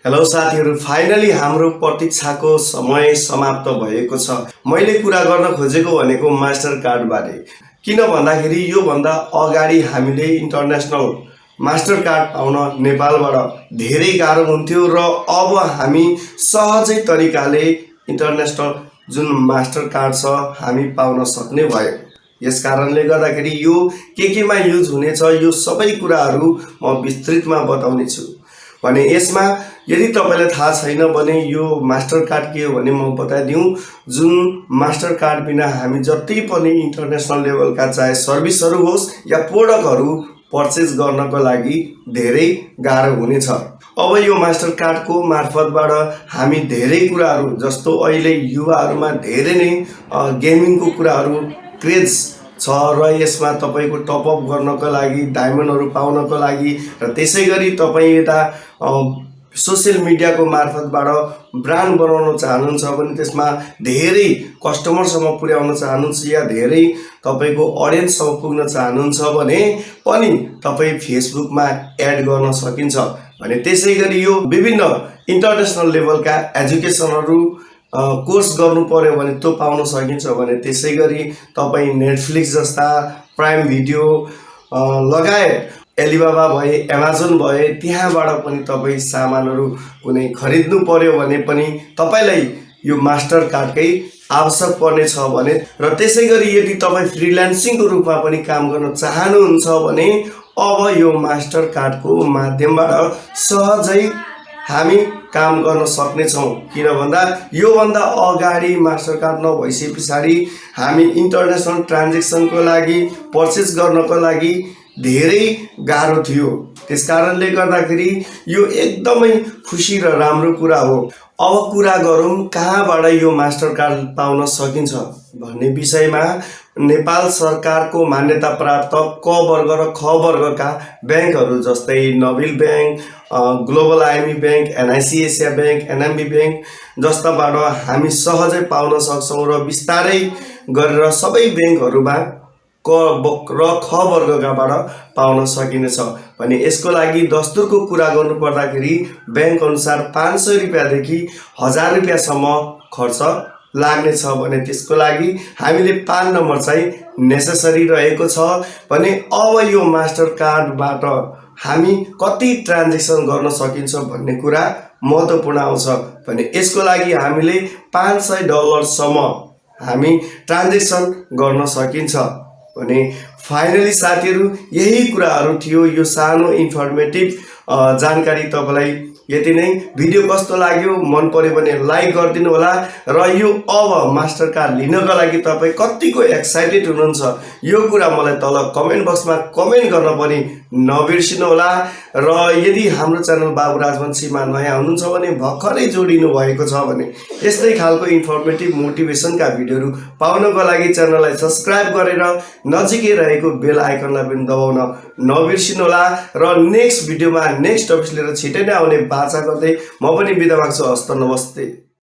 Hello साथीहरु, finally हाम्रो प्रतीक्षाको समय समाप्त भएको छ। मैले कुरा गर्न खोजेको भनेको मास्टर कार्ड बारे। किन भन्दाखेरि यो भन्दा अगाडि हामीले इन्टरनेशनल मास्टर कार्ड पाउन नेपालबाट धेरै गाह्रो हुन्थ्यो र अब हामी सहजै तरिकाले इन्टरनेशनल जुन मास्टर कार्ड छ हामी पाउन सक्ने भयो। यस कारणले गर्दाखेरि यो केमा युज हुनेछ यो सबै कुराहरू म विस्तृतमा बताउने छु। भने यसमा यदि तपाईलाई थाहा छैन भने यो मास्टर कार्ड के हो भने म बताइदिउँ। जुन मास्टर कार्ड बिना हामी जति पनि इन्टरनेशनल लेभलका चाहे सर्भिसहरू होस् या प्रोडक्टहरू पर्चेज गर्नको लागि धेरै गाह्रो हुनेछ। अब यो मास्टर कार्डको मार्फतबाट हामी धेरै कुराहरू जस्तो अहिले युवाहरूमा धेरै नै गेमिङको कुराहरू क्रेज छ र यसमा तपाईको टपअप गर्नको लागि डायमन्डहरू पाउनको लागि र त्यसैगरी तपाई यता सोशल मिडियाको मार्फतबाट ब्रान्ड बनाउन चाहनुहुन्छ भने त्यसमा धेरै कस्टमरसम्म पुर्याउन चाहनुहुन्छ या धेरै तपाईको ऑडियन्ससम्म पुग्न चाहनुहुन्छ भने पनि तपाई फेसबुकमा एड गर्न सकिन्छ। भने त्यसैगरी यो विभिन्न इन्टरनेशनल लेभलका एजुकेसनहरू कोर्स गर्नु पर्यो भने त्यो पाउन सकिन्छ। भने त्यसैगरी तपाई नेटफ्लिक्स जस्ता प्राइम भिडियो लगायत एलिबाबा भए अमेजन भए त्यहाँबाट पनि तपाई सामानहरू कुनै खरिद्नु पर्यो भने पनि तपाईलाई यो मास्टर कार्डकै आवश्यक पर्नेछ भने र त्यसैगरी यदि तपाई फ्रीलान्सिङको रूपमा पनि काम गर्न चाहनुहुन्छ भने अब यो मास्टर कार्डको माध्यमबाट सहजै हामी काम गर्न सक्ने छौं। किन भन्दा यो भन्दा अगाडि मास्टर कार्ड नभइसके पछाडी हामी इन्टरनेशनल ट्रान्ज्याक्सनको लागि पर्चेज गर्नको लागि धेरै गाह्रो थियो। त्यसकारणले गर्दाखेरि यो एकदमै खुशी र राम्रो कुरा हो। अब कुरा गरौँ कहाँबाट यो मास्टर कार्ड पाउन सकिन्छ भन्ने विषयमा। नेपाल सरकारको मान्यता प्राप्त क वर्ग र ख वर्गका बैंकहरू जस्तै Nabil bank, global IME bank, NIC Asia bank, NMB bank जस्ताबाट हामी सहजै पाउन सक्छौं र बिस्तारै गरेर सबै बैंकहरूमा क र ख वर्गकाबाट पाउन सकिनेछ। भने यसको लागि दस्तुरको कुरा गर्नु पर्दाखेरि बैंक अनुसार 500 रुपैयाँदेखि 1000 रुपैयाँसम्म खर्च लाग्नेछ। भने त्यसको लागि हामीले 5 नम्बर चाहिँ नेसेसरी रहेको छ। भने अब यो मास्टर कार्डबाट हामी कति ट्रान्ज्याक्सन गर्न सकिन्छ भन्ने कुरा महत्त्वपूर्ण आउँछ। भने यसको लागि हामीले $500 सम्म हामी ट्रान्ज्याक्सन गर्न सकिन्छ। भने फाइनली साथीहरु यही कुराहरू थियो। यो सानो इन्फर्मेटिभ जानकारी तपाईलाई यति नै। भिडियो कस्तो लाग्यो मन पर्यो भने लाइक गरिदिनु होला र यो अब मास्टर कार्ड लिनको लागि तपाई कतिको एक्साइटेड हुनुहुन्छ यो कुरा मलाई तल कमेन्ट बक्समा कमेन्ट गर्न पनि नबिर्सिनु होला। र यदि हाम्रो च्यानल बाबु राजवंशीमा नयाँ हुनुहुन्छ भने भर्खरै जोडिनु भएको छ भने यस्तै खालको इन्फर्मेटिभ मोटिभेसनका भिडियोहरू पाउनको लागि च्यानललाई सब्स्क्राइब गरेर नजिकै रहेको बेल आइकनलाई पनि दबाउन नबिर्सिनु होला। र नेक्स्ट भिडियोमा नेक्स्ट टपिक लिएर छिटै नै आउने बाचा गर्दै म पनि बिदा माग्छु। हस्त नमस्ते।